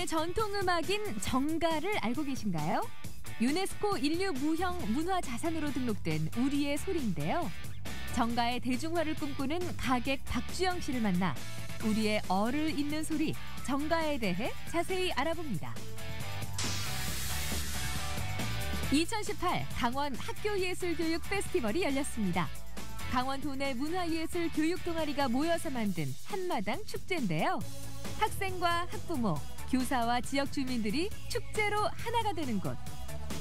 우리의 전통음악인 정가를 알고 계신가요? 유네스코 인류 무형 문화자산으로 등록된 우리의 소리인데요. 정가의 대중화를 꿈꾸는 가객 박주영 씨를 만나 우리의 얼을 잇는 소리, 정가에 대해 자세히 알아봅니다. 2018 강원 학교예술교육 페스티벌이 열렸습니다. 강원 도내 문화예술 교육 동아리가 모여서 만든 한마당 축제인데요. 학생과 학부모, 교사와 지역 주민들이 축제로 하나가 되는 곳.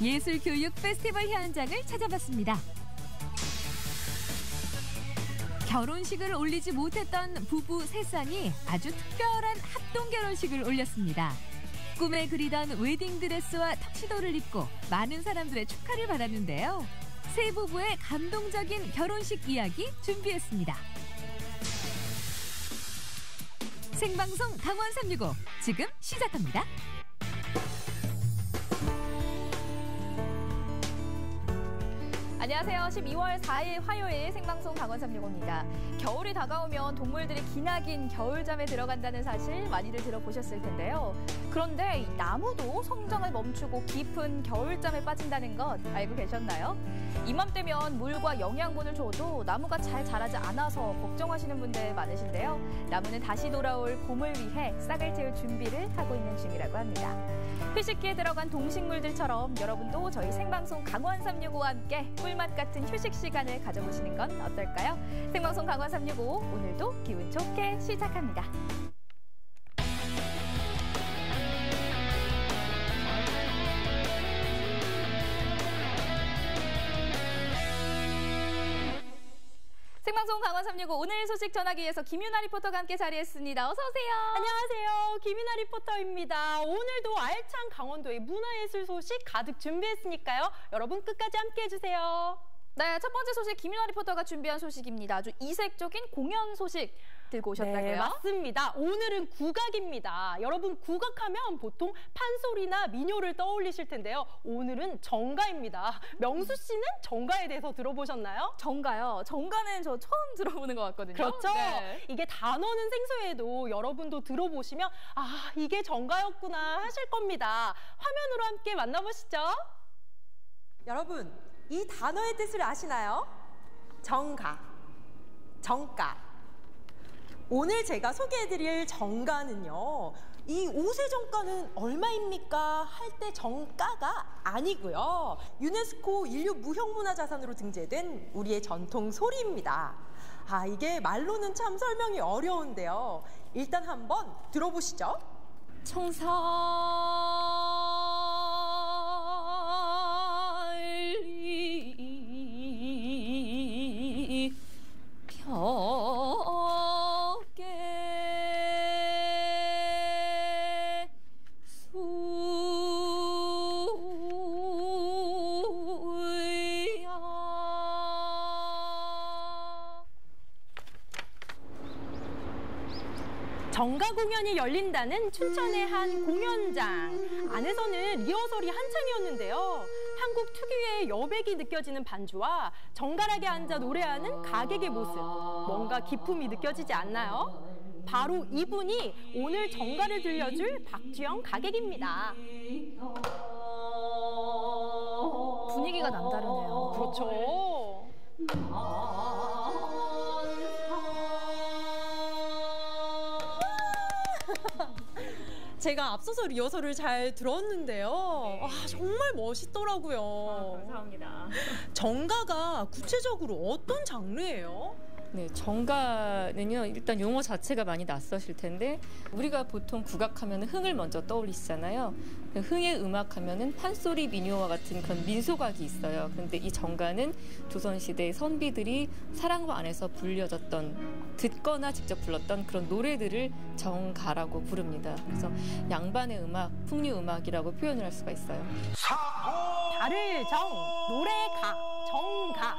예술교육 페스티벌 현장을 찾아봤습니다. 결혼식을 올리지 못했던 부부 세 쌍이 아주 특별한 합동 결혼식을 올렸습니다. 꿈에 그리던 웨딩드레스와 턱시도를 입고 많은 사람들의 축하를 받았는데요. 세 부부의 감동적인 결혼식 이야기 준비했습니다. 생방송 강원 365 지금 시작합니다. 안녕하세요. 12월 4일 화요일 생방송 강원 365입니다. 겨울이 다가오면 동물들이 기나긴 겨울잠에 들어간다는 사실 많이들 들어보셨을 텐데요. 그런데 이 나무도 성장을 멈추고 깊은 겨울잠에 빠진다는 것 알고 계셨나요? 이맘때면 물과 영양분을 줘도 나무가 잘 자라지 않아서 걱정하시는 분들 많으신데요. 나무는 다시 돌아올 봄을 위해 싹을 틔울 준비를 하고 있는 중이라고 합니다. 휴식기에 들어간 동식물들처럼 여러분도 저희 생방송 강원 365와 함께 꿀맛 같은 휴식 시간을 가져보시는 건 어떨까요? 생방송 강원 365 오늘도 기분 좋게 시작합니다. 생방송 강원 365 오늘 소식 전하기 위해서 김윤아 리포터가 함께 자리했습니다. 어서 오세요. 안녕하세요. 김윤아 리포터입니다. 오늘도 알찬 강원도의 문화예술 소식 가득 준비했으니까요. 여러분 끝까지 함께 해주세요. 네, 첫 번째 소식 김윤아 리포터가 준비한 소식입니다. 아주 이색적인 공연 소식 들고 오셨다고요? 네, 맞습니다. 오늘은 국악입니다. 여러분 국악하면 보통 판소리나 민요를 떠올리실 텐데요. 오늘은 정가입니다. 명수 씨는 정가에 대해서 들어보셨나요? 정가요? 정가는 저 처음 들어보는 것 같거든요. 그렇죠? 네. 이게 단어는 생소해도 여러분도 들어보시면 아, 이게 정가였구나 하실 겁니다. 화면으로 함께 만나보시죠. 여러분, 이 단어의 뜻을 아시나요? 정가, 정가. 오늘 제가 소개해드릴 정가는요. 이 옷의 정가는 얼마입니까? 할 때 정가가 아니고요. 유네스코 인류 무형문화자산으로 등재된 우리의 전통 소리입니다. 아, 이게 말로는 참 설명이 어려운데요. 일단 한번 들어보시죠. 청살 벽에 수야. 정가 공연이 열린다는 춘천의 한 공연장. 안에서는 리허설이 한창이었는데요. 한국 특유의 여백이 느껴지는 반주와 정갈하게 앉아 노래하는 가객의 모습. 뭔가 기품이 느껴지지 않나요? 바로 이분이 오늘 정가를 들려줄 박주영 가객입니다. 분위기가 남다르네요. 그렇죠. 제가 앞서서 리허설을 잘 들었는데요. 아, 정말 멋있더라고요. 감사합니다. 정가가 구체적으로 어떤 장르예요? 네, 정가는요, 일단 용어 자체가 많이 낯서실 텐데 우리가 보통 국악하면 흥을 먼저 떠올리시잖아요. 흥의 음악 하면은 판소리 민요와 같은 그런 민속악이 있어요. 그런데 이 정가는 조선시대 선비들이 사랑방 안에서 불려졌던, 듣거나 직접 불렀던 그런 노래들을 정가라고 부릅니다. 그래서 양반의 음악, 풍류 음악이라고 표현을 할 수가 있어요. 달을 정, 노래가, 정가.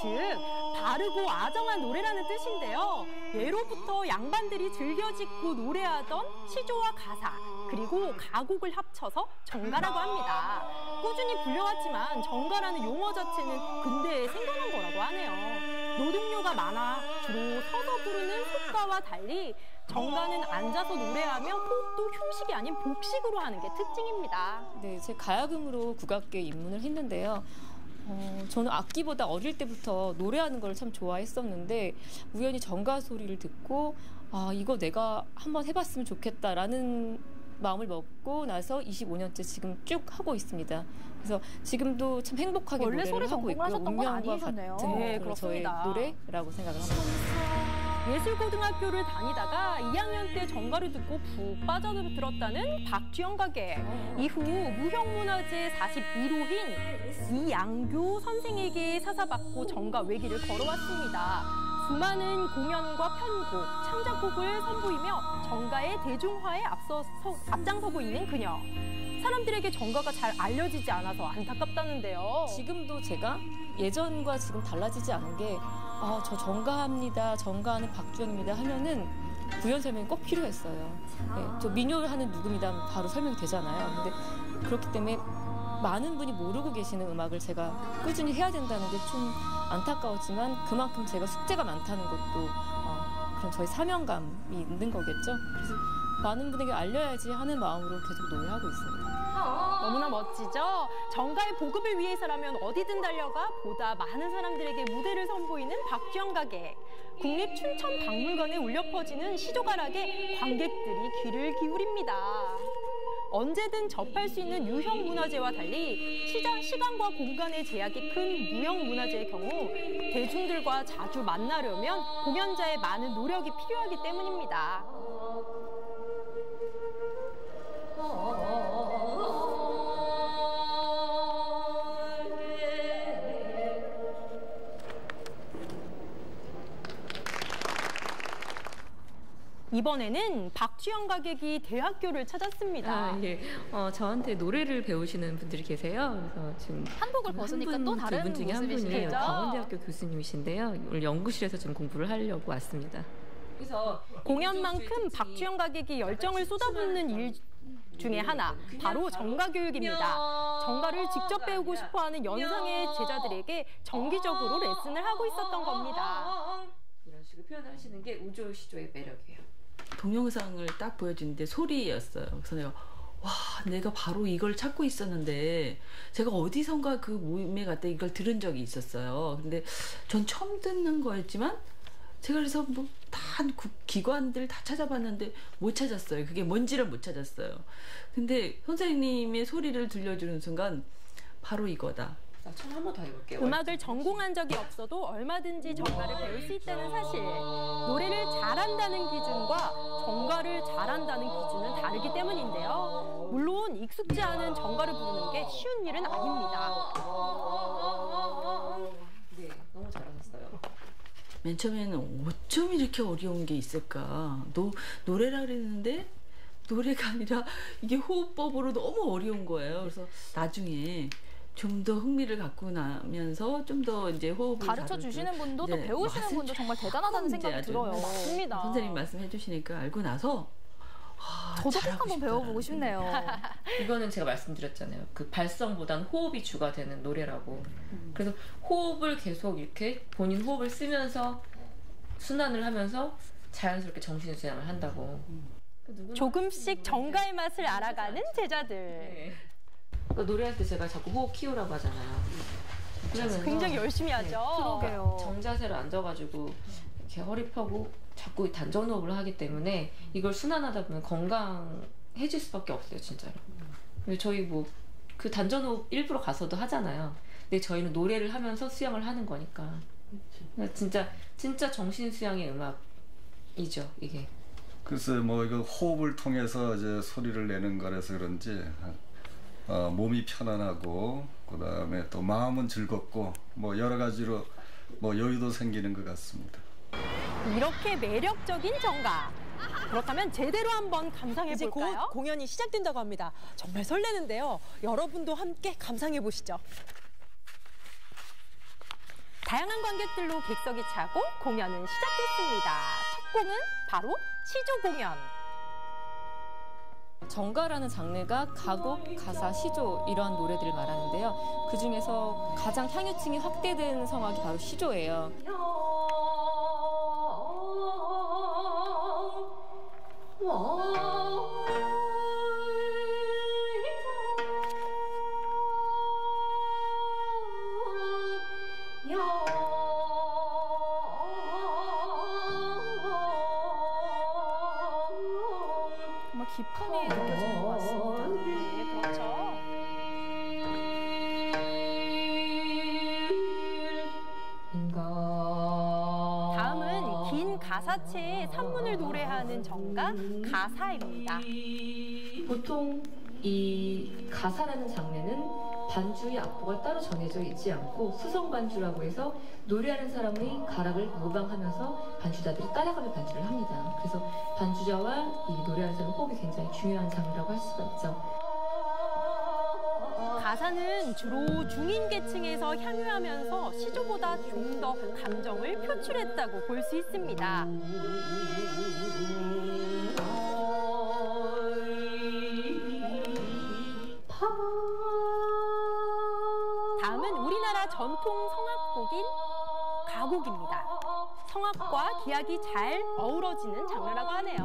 즉 바르고 아정한 노래라는 뜻인데요. 예로부터 양반들이 즐겨 짓고 노래하던 시조와 가사, 그리고 가곡을 합쳐서 정가라고 합니다. 꾸준히 불려왔지만 정가라는 용어 자체는 근대에 생겨난 거라고 하네요. 노동요가 많아 주로 서서 부르는 속가와 달리 정가는 앉아서 노래하며 호흡도 휴식이 아닌 복식으로 하는 게 특징입니다. 네, 제 가야금으로 국악계에 입문을 했는데요. 저는 악기보다 어릴 때부터 노래하는 걸 참 좋아했었는데 우연히 정가 소리를 듣고 이거 내가 한번 해봤으면 좋겠다라는 마음을 먹고 나서 25년째 지금 쭉 하고 있습니다. 그래서 지금도 참 행복하게 원래 노래를 소리 하고 있고요. 전공하셨던 건 운명과 아니셨네요. 같은 네, 그런 저의 그렇습니다. 노래라고 생각을 합니다. 예술고등학교를 다니다가 2학년 때 정가를 듣고 푹 빠져들었다는 박주영 가게. 이후 무형문화재 41호인 이양교 선생에게 사사받고 정가 외길을 걸어왔습니다. 수많은 공연과 편곡, 창작곡을 선보이며 정가의 대중화에 앞장서고 있는 그녀. 사람들에게 정가가 잘 알려지지 않아서 안타깝다는데요. 지금도 제가 예전과 지금 달라지지 않은 게 저 정가합니다, 정가하는 박주영입니다 하면은 부연 설명이 꼭 필요했어요. 네, 저 민요를 하는 누구입니다 하면 바로 설명이 되잖아요. 근데 그렇기 때문에 많은 분이 모르고 계시는 음악을 제가 꾸준히 해야 된다는 게 좀 안타까웠지만 그만큼 제가 숙제가 많다는 것도 그런 저희 사명감이 있는 거겠죠. 그래서 많은 분에게 알려야지 하는 마음으로 계속 노래하고 있습니다. 너무나 멋지죠? 정가의 보급을 위해서라면 어디든 달려가 보다 많은 사람들에게 무대를 선보이는 박주영 가게. 국립춘천박물관에 울려 퍼지는 시조가락에 관객들이 귀를 기울입니다. 언제든 접할 수 있는 유형 문화재와 달리 시간과 공간의 제약이 큰 무형 문화재의 경우 대중들과 자주 만나려면 공연자의 많은 노력이 필요하기 때문입니다. 이번에는 박주영 가객이 대학교를 찾았습니다. 예. 저한테 노래를 배우시는 분들이 계세요. 그래서 지금 한복을 벗으니까 또 다른 두 분 중에 한 분이 모습이시죠? 강원대학교 교수님이신데요. 오늘 연구실에서 좀 공부를 하려고 왔습니다. 그래서 공연만큼 박주영 가객이 열정을 쏟아붓는 일 중에 하나, 바로 정가 교육입니다. 정가를 직접 배우고 싶어하는 연상의 제자들에게 정기적으로 레슨을 하고 있었던 겁니다. 이런 식으로 표현을 하시는 게 우조시조의 매력이에요. 동영상을 딱 보여주는데 소리였어요. 그래서 내가 바로 이걸 찾고 있었는데 제가 어디선가 그 모임에 갔다 이걸 들은 적이 있었어요. 근데 전 처음 듣는 거였지만 제가 그래서 다 기관들 다 찾아봤는데 못 찾았어요. 그게 뭔지를 못 찾았어요. 근데 선생님의 소리를 들려주는 순간 바로 이거다. 처음 한 번 더 해볼게요. 음악을 전공한 적이 없어도 얼마든지 정가를 배울 수 있다는 사실. 노래를 잘한다는 기준과 정가를 잘한다는 기준은 다르기 때문인데요. 물론 익숙지 않은 정가를 부르는 게 쉬운 일은 아닙니다. 네, 너무 잘하셨어요. 맨 처음에는 어쩜 이렇게 어려운 게 있을까. 노래라 그랬는데 노래가 아니라 이게 호흡법으로 너무 어려운 거예요. 그래서 나중에 좀 더 흥미를 갖고 나면서 좀 더 이제 호흡을 가르쳐 주시는 분도 또 배우시는 분도 정말 대단하다는 생각이 들어요. 맞습니다. 선생님 말씀해 주시니까 알고 나서 저도 꼭 잘하고 한번 싶다. 배워보고 싶네요. 이거는 제가 말씀드렸잖아요. 그 발성보다는 호흡이 주가 되는 노래라고. 그래서 호흡을 계속 이렇게 본인 호흡을 쓰면서 순환을 하면서 자연스럽게 정신의 수양을 한다고. 조금씩 정가의 맛을 알아가는 제자들. 네. 그러니까 노래할 때 제가 자꾸 호흡 키우라고 하잖아요. 그러면서 굉장히 열심히 하죠. 그러게요. 정자세로 앉아가지고 이렇게 허리 펴고 자꾸 단전호흡을 하기 때문에 이걸 순환하다 보면 건강해질 수밖에 없어요, 진짜로. 근데 저희 그 단전호흡 일부러 가서도 하잖아요. 근데 저희는 노래를 하면서 수양을 하는 거니까. 그러니까 진짜 정신 수양의 음악이죠, 이게. 그래서 이거 호흡을 통해서 이제 소리를 내는 거라서 그런지 몸이 편안하고 그다음에 또 마음은 즐겁고 여러 가지로 여유도 생기는 것 같습니다. 이렇게 매력적인 정가. 그렇다면 제대로 한번 감상해 이제 곧 볼까요? 공연이 시작된다고 합니다. 정말 설레는데요. 여러분도 함께 감상해 보시죠. 다양한 관객들로 객석이 차고 공연은 시작됐습니다. 첫 곡은 바로 시조 공연. 정가라는 장르가 가곡, 가사, 시조 이러한 노래들을 말하는데요. 그중에서 가장 향유층이 확대된 성악이 바로 시조예요. 정말 기품이 느껴지는 것 같습니다. 네, 그렇죠. 다음은 긴 가사체의 산문을 노래하는 정가 가사입니다. 보통 이 가사라는 장르는 반주의 악보가 따로 정해져 있지 않고 수성 반주라고 해서 노래하는 사람의 가락을 모방하면서 반주자들이 따라가며 반주를 합니다. 그래서 반주자와 이 노래하는 사람의 호흡이 굉장히 중요한 장르라고 할 수가 있죠. 가사는 주로 중인 계층에서 향유하면서 시조보다 좀 더 감정을 표출했다고 볼 수 있습니다. 다음은 우리나라 전통 성악곡인 가곡입니다. 성악과 기악이 잘 어우러지는 장르라고 하네요.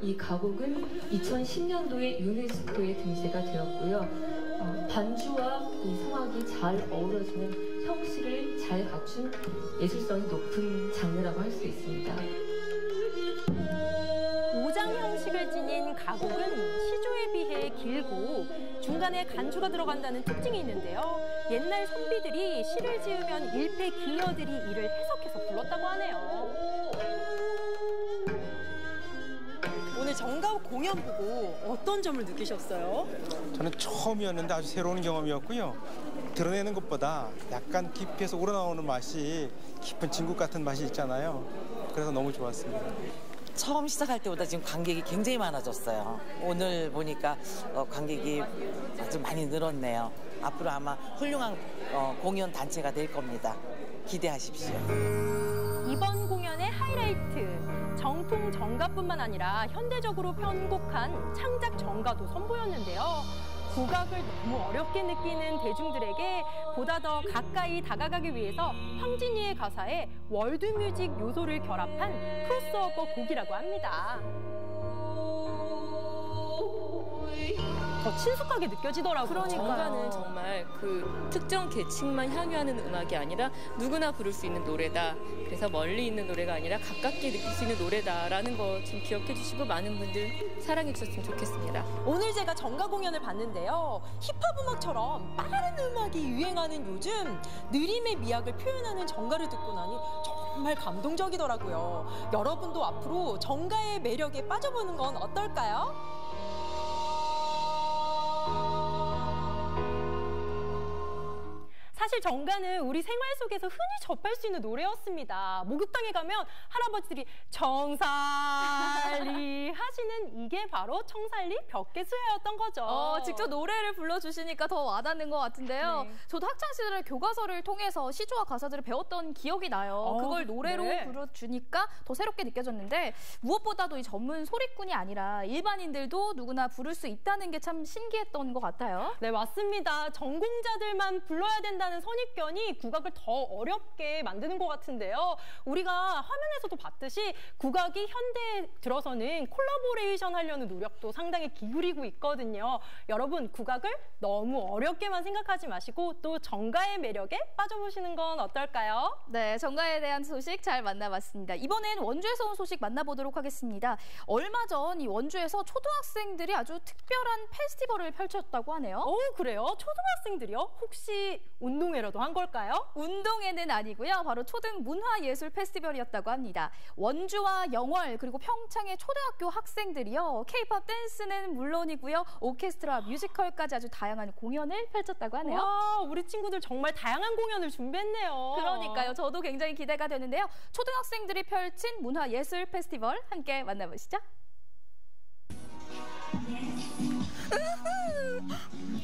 이 가곡은 2010년도에 유네스코에 등재가 되었고요. 반주와 이 성악이 잘 어우러지는 형식을 잘 갖춘 예술성이 높은 장르라고 할 수 있습니다. 5장 형식을 지닌 가곡은 시조에 비해 길고 중간에 간주가 들어간다는 특징이 있는데요. 옛날 선비들이 시를 지으면 일패 기녀들이 이를 해석해서 불렀다고 하네요. 오늘 정가곡 공연 보고 어떤 점을 느끼셨어요? 저는 처음이었는데 아주 새로운 경험이었고요. 드러내는 것보다 약간 깊이에서 우러나오는 맛이 깊은 진국 같은 맛이 있잖아요. 그래서 너무 좋았습니다. 처음 시작할 때보다 지금 관객이 굉장히 많아졌어요. 오늘 보니까 관객이 아주 많이 늘었네요. 앞으로 아마 훌륭한 공연 단체가 될 겁니다. 기대하십시오. 이번 공연의 하이라이트, 정통 정가뿐만 아니라 현대적으로 편곡한 창작 정가도 선보였는데요. 국악을 너무 어렵게 느끼는 대중들에게 보다 더 가까이 다가가기 위해서 황진이의 가사에 월드뮤직 요소를 결합한 크로스오버 곡이라고 합니다. 더 친숙하게 느껴지더라고요. 정가는 정말 그 특정 계층만 향유하는 음악이 아니라 누구나 부를 수 있는 노래다. 그래서 멀리 있는 노래가 아니라 가깝게 느낄 수 있는 노래다라는 거 좀 기억해 주시고 많은 분들 사랑해 주셨으면 좋겠습니다. 오늘 제가 정가 공연을 봤는데요. 힙합 음악처럼 빠른 음악이 유행하는 요즘 느림의 미학을 표현하는 정가를 듣고 나니 정말 감동적이더라고요. 여러분도 앞으로 정가의 매력에 빠져보는 건 어떨까요? 사실 정가는 우리 생활 속에서 흔히 접할 수 있는 노래였습니다. 목욕탕에 가면 할아버지들이 청살리 하시는 이게 바로 청살리 벽계수야였던 거죠. 직접 노래를 불러주시니까 더 와닿는 것 같은데요. 네. 저도 학창시절에 교과서를 통해서 시조와 가사들을 배웠던 기억이 나요. 그걸 노래로 네. 불러주니까 더 새롭게 느껴졌는데 무엇보다도 이 전문 소리꾼이 아니라 일반인들도 누구나 부를 수 있다는 게 참 신기했던 것 같아요. 네, 맞습니다. 전공자들만 불러야 된다는 선입견이 국악을 더 어렵게 만드는 것 같은데요. 우리가 화면에서도 봤듯이 국악이 현대에 들어서는 콜라보레이션 하려는 노력도 상당히 기울이고 있거든요. 여러분, 국악을 너무 어렵게만 생각하지 마시고 또 정가의 매력에 빠져보시는 건 어떨까요? 네, 정가에 대한 소식 잘 만나봤습니다. 이번엔 원주에서 온 소식 만나보도록 하겠습니다. 얼마 전 이 원주에서 초등학생들이 아주 특별한 페스티벌을 펼쳤다고 하네요. 그래요? 초등학생들이요? 혹시 운동회라도 한 걸까요? 운동회는 아니고요. 바로 초등 문화예술 페스티벌이었다고 합니다. 원주와 영월 그리고 평창의 초등학교 학생들이요. K-팝 댄스는 물론이고요. 오케스트라, 뮤지컬까지 아주 다양한 공연을 펼쳤다고 하네요. 와, 우리 친구들 정말 다양한 공연을 준비했네요. 그러니까요. 저도 굉장히 기대가 되는데요. 초등학생들이 펼친 문화예술 페스티벌 함께 만나보시죠.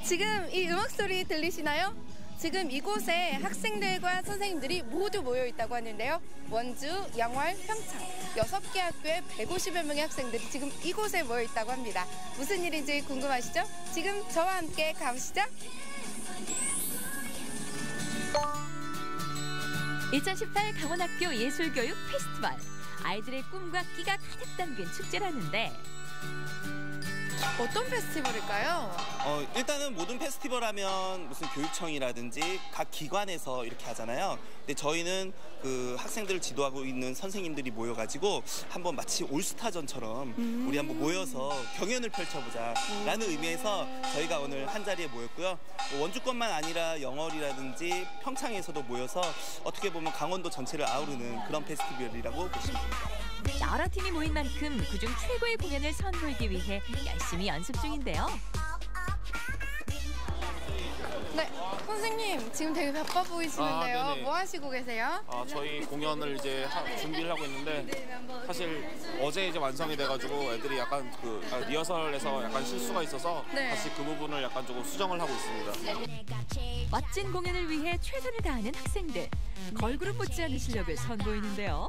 지금 이 음악 소리 들리시나요? 지금 이곳에 학생들과 선생님들이 모두 모여 있다고 하는데요. 원주, 영월, 평창 6개 학교에 150여 명의 학생들이 지금 이곳에 모여 있다고 합니다. 무슨 일인지 궁금하시죠? 지금 저와 함께 가보시죠. 2018 강원학교 예술교육 페스티벌. 아이들의 꿈과 끼가 가득 담긴 축제라는데 어떤 페스티벌일까요? 일단은 모든 페스티벌 하면 무슨 교육청이라든지 각 기관에서 이렇게 하잖아요. 근데 저희는 그 학생들을 지도하고 있는 선생님들이 모여가지고 한번 마치 올스타전처럼 우리 한번 모여서 경연을 펼쳐보자라는 의미에서 저희가 오늘 한 자리에 모였고요. 원주권만 아니라 영월이라든지 평창에서도 모여서 어떻게 보면 강원도 전체를 아우르는 그런 페스티벌이라고 보시면 됩니다. 여러 팀이 모인 만큼 그중 최고의 공연을 선보이기 위해 열심히 연습 중인데요. 네, 선생님 지금 되게 바빠 보이시는데요. 네네. 뭐 하시고 계세요? 저희 공연을 이제 준비를 하고 있는데 사실 어제 이제 완성이 돼가지고 애들이 약간 리허설에서 약간 실수가 있어서 다시 그 부분을 약간 조금 수정을 하고 있습니다. 멋진 공연을 위해 최선을 다하는 학생들. 걸그룹 못지않은 실력을 선보이는데요.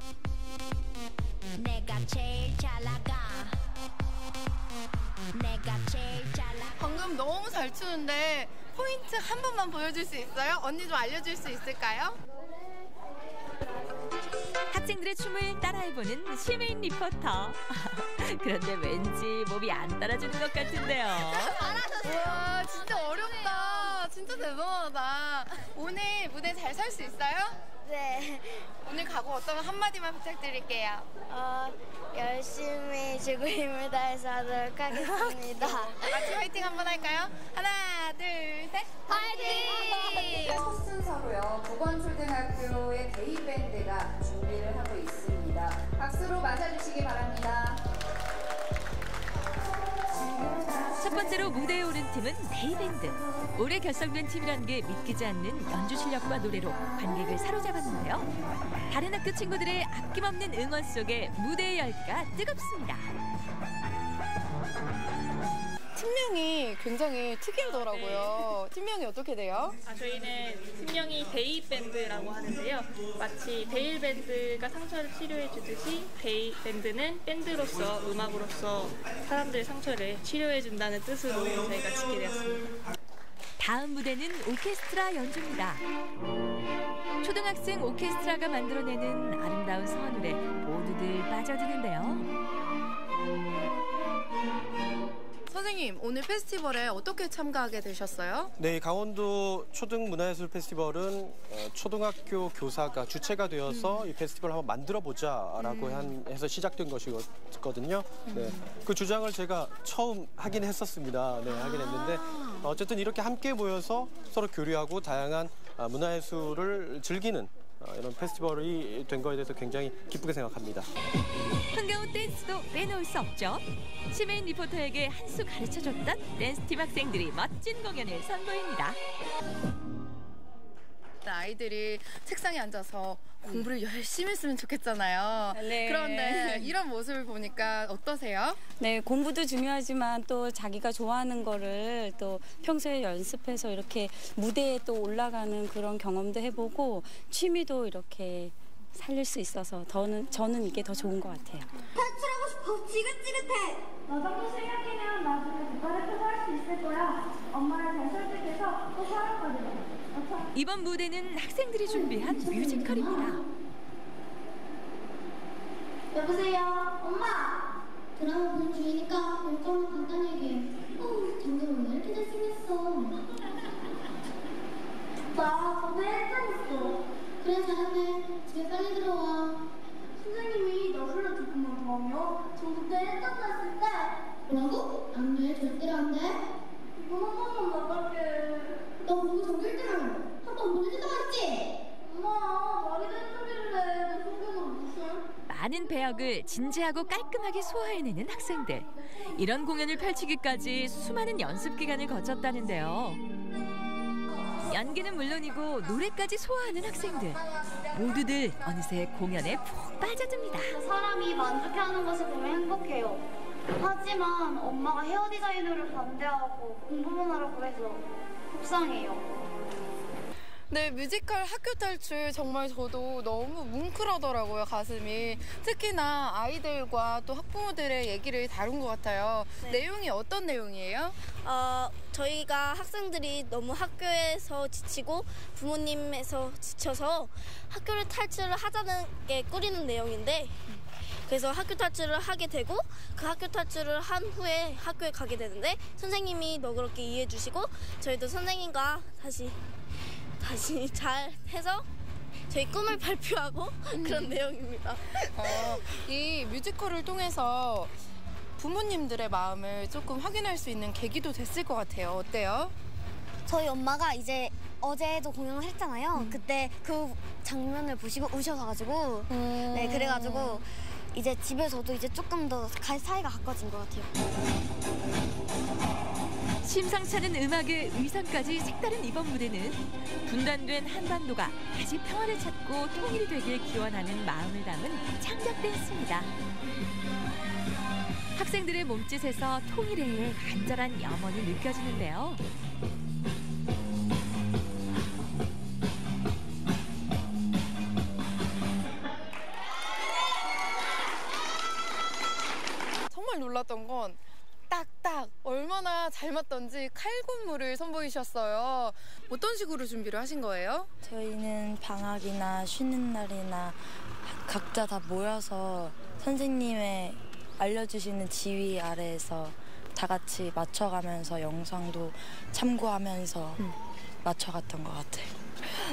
방금 너무 잘 추는데 포인트 한 번만 보여줄 수 있어요? 언니 좀 알려줄 수 있을까요? 학생들의 춤을 따라해보는 시메인 리포터. 그런데 왠지 몸이 안 따라주는 것 같은데요. 와, 진짜 어렵다. 진짜 대단하다. 오늘 무대 잘 설 수 있어요? 네. 오늘 각오 어떤 한마디만 부탁드릴게요. 열심히 지구 힘을 다해서 하도록 하겠습니다. 같이 화이팅 한번 할까요? 하나, 둘, 셋. 화이팅! 첫 순서로요. 보건초등학교의 데이밴드가 준비를 하고 있습니다. 박수로 맞아주시기 바랍니다. 첫 번째로 무대에 오른 팀은 데이밴드. 올해 결성된 팀이라는 게 믿기지 않는 연주 실력과 노래로 관객을 사로잡았는데요. 다른 학교 친구들의 아낌없는 응원 속에 무대의 열기가 뜨겁습니다. 팀명이 굉장히 특이하더라고요. 팀명이 어떻게 돼요? 저희는 팀명이 데이밴드라고 하는데요. 마치 데일밴드가 상처를 치료해 주듯이 데이밴드는 밴드로서 음악으로서 사람들의 상처를 치료해 준다는 뜻으로 저희가 짓게 되었습니다. 다음 무대는 오케스트라 연주입니다. 초등학생 오케스트라가 만들어내는 아름다운 선율에 모두들 빠져드는데요. 선생님, 오늘 페스티벌에 어떻게 참가하게 되셨어요? 네, 강원도 초등문화예술 페스티벌은 초등학교 교사가 주체가 되어서 이 페스티벌을 한번 만들어보자라고 해서 시작된 것이거든요. 네, 그 주장을 제가 처음 하긴 했었습니다. 네, 하긴 했는데 어쨌든 이렇게 함께 모여서 서로 교류하고 다양한 문화예술을 즐기는 이런 페스티벌이 된 거에 대해서 굉장히 기쁘게 생각합니다. 흥겨운 댄스도 빼놓을 수 없죠. 시메인 리포터에게 한 수 가르쳐줬던 댄스팀 학생들이 멋진 공연을 선보입니다. 아이들이 책상에 앉아서 공부를 열심히 했으면 좋겠잖아요. 네. 그런데 이런 모습을 보니까 어떠세요? 네, 공부도 중요하지만 또 자기가 좋아하는 거를 또 평소에 연습해서 이렇게 무대에 또 올라가는 그런 경험도 해보고 취미도 이렇게 살릴 수 있어서 저는 이게 더 좋은 것 같아요. 탈출하고 싶어. 지긋지긋해. 너 정도 실력이면 나중에 국가대표도 할 수 있을 거야. 엄마를 잘 설득해서 또 사랑받으려. 이번 무대는 학생들이 준비한 뮤지컬입니다. 여보세요, 엄마. 드라마 보는 중이니까 일정만 간단히 얘기해. 당근 왜 이렇게 잘생겼어? 나 건배 했잖았어. 그래 잘하네. 집에 빨리 들어와. 선생님이 너 불러 조금만 더 하면 저 그때 했다고 했을 때. 뭐라고? 안 돼, 절대로 안 돼. 이번 한 번만 나갈게. 너 공부 정길 때는 한 번 보내주다고 했지? 엄마, 말이 되는 소리를 해. 내 성격은 무슨? 많은 배역을 진지하고 깔끔하게 소화해내는 학생들. 이런 공연을 펼치기까지 수많은 연습 기간을 거쳤다는데요. 연기는 물론이고 노래까지 소화하는 학생들. 모두들 어느새 공연에 푹 빠져듭니다. 사람이 만족해하는 것을 보면 행복해요. 하지만 엄마가 헤어 디자이너를 반대하고 공부만 하라고 해서 속상해요. 네, 뮤지컬 학교 탈출 정말 저도 너무 뭉클하더라고요, 가슴이. 특히나 아이들과 또 학부모들의 얘기를 다룬 것 같아요. 네. 내용이 어떤 내용이에요? 저희가 학생들이 너무 학교에서 지치고 부모님에서 지쳐서 학교를 탈출을 하자는 게 꾸리는 내용인데 그래서 학교 탈출을 하게 되고 그 학교 탈출을 한 후에 학교에 가게 되는데 선생님이 너그럽게 이해해 주시고 저희도 선생님과 다시 잘 해서 저희 꿈을 발표하고 그런 내용입니다. 이 뮤지컬을 통해서 부모님들의 마음을 조금 확인할 수 있는 계기도 됐을 것 같아요. 어때요? 저희 엄마가 이제 어제도 공연을 했잖아요. 그때 그 장면을 보시고 우셔가지고 네, 그래가지고 이제 집에서도 이제 조금 더 사이가 가까워진 것 같아요. 심상치 않은 음악의 의상까지 색다른 이번 무대는 분단된 한반도가 다시 평화를 찾고 통일이 되길 기원하는 마음을 담은 창작 댄스입니다. 학생들의 몸짓에서 통일의 간절한 염원이 느껴지는데요. 정말 놀랐던 건 딱딱 얼마나 잘 맞던지 칼군무를 선보이셨어요. 어떤 식으로 준비를 하신 거예요? 저희는 방학이나 쉬는 날이나 각자 다 모여서 선생님의 알려주시는 지휘 아래에서 다 같이 맞춰가면서 영상도 참고하면서 맞춰갔던 것 같아요.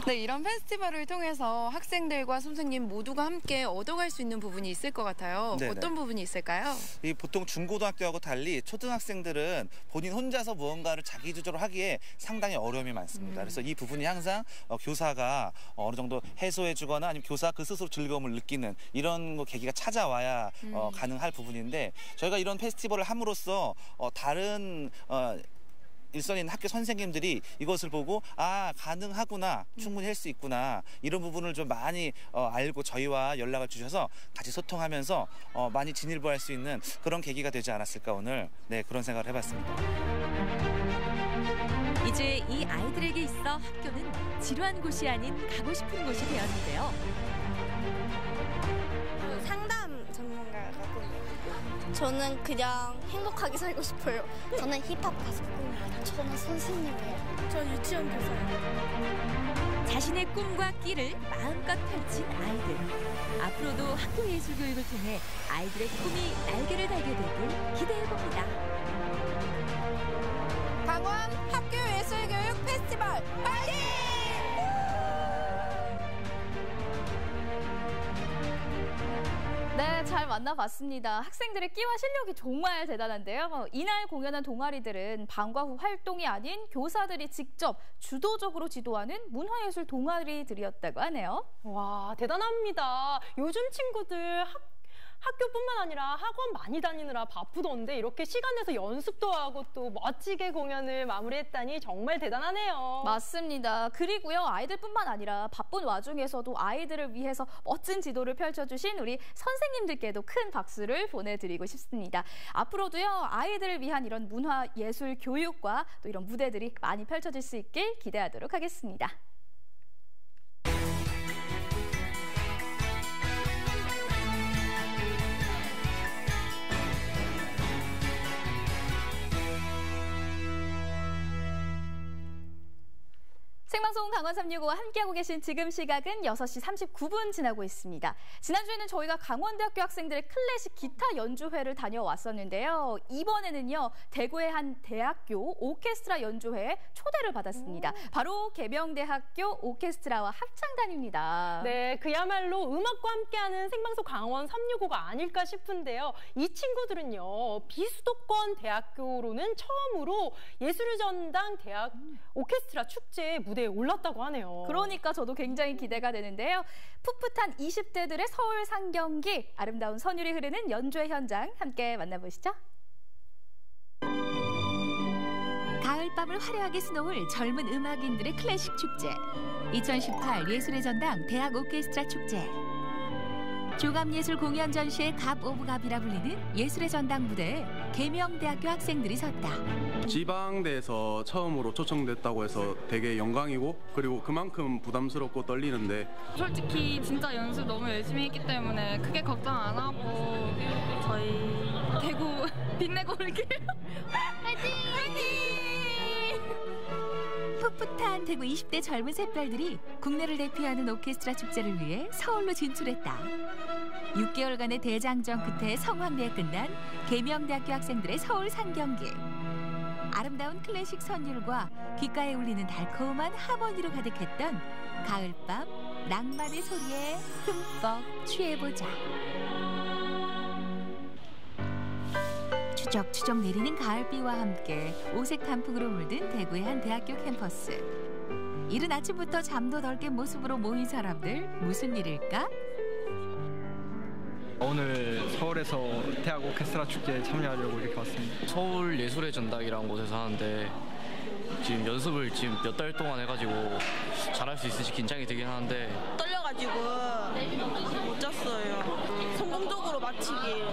네, 이런 페스티벌을 통해서 학생들과 선생님 모두가 함께 얻어갈 수 있는 부분이 있을 것 같아요. 네네. 어떤 부분이 있을까요? 이 보통 중고등학교하고 달리 초등학생들은 본인 혼자서 무언가를 자기주도로 하기에 상당히 어려움이 많습니다. 그래서 이 부분이 항상 교사가 어느 정도 해소해주거나 아니면 교사 그 스스로 즐거움을 느끼는 이런 계기가 찾아와야 가능할 부분인데 저희가 이런 페스티벌을 함으로써 다른 일선에 있는 학교 선생님들이 이것을 보고 가능하구나, 충분히 할 수 있구나 이런 부분을 좀 많이 알고 저희와 연락을 주셔서 같이 소통하면서 많이 진일보할 수 있는 그런 계기가 되지 않았을까 오늘 그런 생각을 해봤습니다. 이제 이 아이들에게 있어 학교는 지루한 곳이 아닌 가고 싶은 곳이 되었는데요. 상담 전문가거든요. 저는 그냥 행복하게 살고 싶어요. 저는 힙합 가수 꿈이에요. 저는 선생님이에요. 저 유치원 교사예요. 자신의 꿈과 끼를 마음껏 펼친 아이들. 앞으로도 학교 예술 교육을 통해 아이들의 꿈이 날개를 달게 되길 기대해봅니다. 강원 학교 예술 교육 페스티벌 파이팅! 네, 잘 만나봤습니다. 학생들의 끼와 실력이 정말 대단한데요. 이날 공연한 동아리들은 방과 후 활동이 아닌 교사들이 직접 주도적으로 지도하는 문화예술 동아리들이었다고 하네요. 와, 대단합니다. 요즘 친구들 학교뿐만 아니라 학원 많이 다니느라 바쁘던데 이렇게 시간 내서 연습도 하고 또 멋지게 공연을 마무리했다니 정말 대단하네요. 맞습니다. 그리고요, 아이들뿐만 아니라 바쁜 와중에서도 아이들을 위해서 멋진 지도를 펼쳐주신 우리 선생님들께도 큰 박수를 보내드리고 싶습니다. 앞으로도요, 아이들을 위한 이런 문화 예술 교육과 또 이런 무대들이 많이 펼쳐질 수 있길 기대하도록 하겠습니다. 생방송 강원 365와 함께하고 계신 지금 시각은 6시 39분 지나고 있습니다. 지난주에는 저희가 강원대학교 학생들의 클래식 기타 연주회를 다녀왔었는데요. 이번에는요, 대구의 한 대학교 오케스트라 연주회에 초대를 받았습니다. 바로 계명대학교 오케스트라와 합창단입니다. 네, 그야말로 음악과 함께하는 생방송 강원 365가 아닐까 싶은데요. 이 친구들은요, 비수도권 대학교로는 처음으로 예술의 전당 대학 오케스트라 축제 무대에 올랐다고 하네요. 그러니까 저도 굉장히 기대가 되는데요. 풋풋한 20대들의 서울 상경기, 아름다운 선율이 흐르는 연주회 현장 함께 만나보시죠. 가을밤을 화려하게 수놓을 젊은 음악인들의 클래식 축제. 2018 예술의 전당 대학 오케스트라 축제. 조감예술 공연 전시의 갑 오브 갑이라 불리는 예술의 전당 무대에 계명대학교 학생들이 섰다. 지방대에서 처음으로 초청됐다고 해서 되게 영광이고 그리고 그만큼 부담스럽고 떨리는데 솔직히 진짜 연습 너무 열심히 했기 때문에 크게 걱정 안 하고 저희 대구 빛내고 올게요. 화이팅! 풋풋한 대구 20대 젊은 샛별들이 국내를 대표하는 오케스트라 축제를 위해 서울로 진출했다. 6개월간의 대장정 끝에 성황리에 끝난 계명대학교 학생들의 서울 상경기. 아름다운 클래식 선율과 귓가에 울리는 달콤한 하모니로 가득했던 가을밤 낭만의 소리에 흠뻑 취해보자. 추적추적 내리는 가을비와 함께 오색 단풍으로 물든 대구의 한 대학교 캠퍼스. 이른 아침부터 잠도 덜 깬 모습으로 모인 사람들, 무슨 일일까? 오늘 서울에서 대학 오케스트라 축제에 참여하려고 이렇게 왔습니다. 서울 예술의 전당이라는 곳에서 하는데 지금 연습을 지금 몇 달 동안 해가지고 잘할 수 있을지 긴장이 되긴 하는데 떨려가지고 못 잤어요. 성공적으로 마치길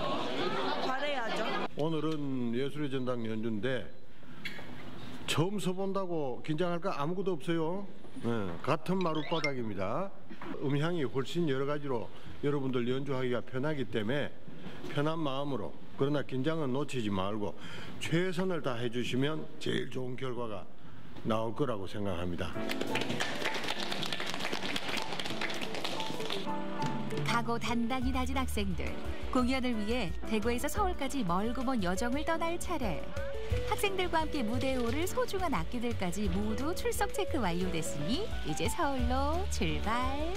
바라야죠. 오늘은 예술의 전당 연주인데 처음 서본다고 긴장할까 아무것도 없어요. 네, 같은 마룻바닥입니다. 음향이 훨씬 여러 가지로 여러분들 연주하기가 편하기 때문에 편한 마음으로, 그러나 긴장은 놓치지 말고 최선을 다해 주시면 제일 좋은 결과가 나올 거라고 생각합니다. 각오 단단히 다진 학생들. 공연을 위해 대구에서 서울까지 멀고 먼 여정을 떠날 차례. 학생들과 함께 무대에 오를 소중한 악기들까지 모두 출석 체크 완료됐으니 이제 서울로 출발.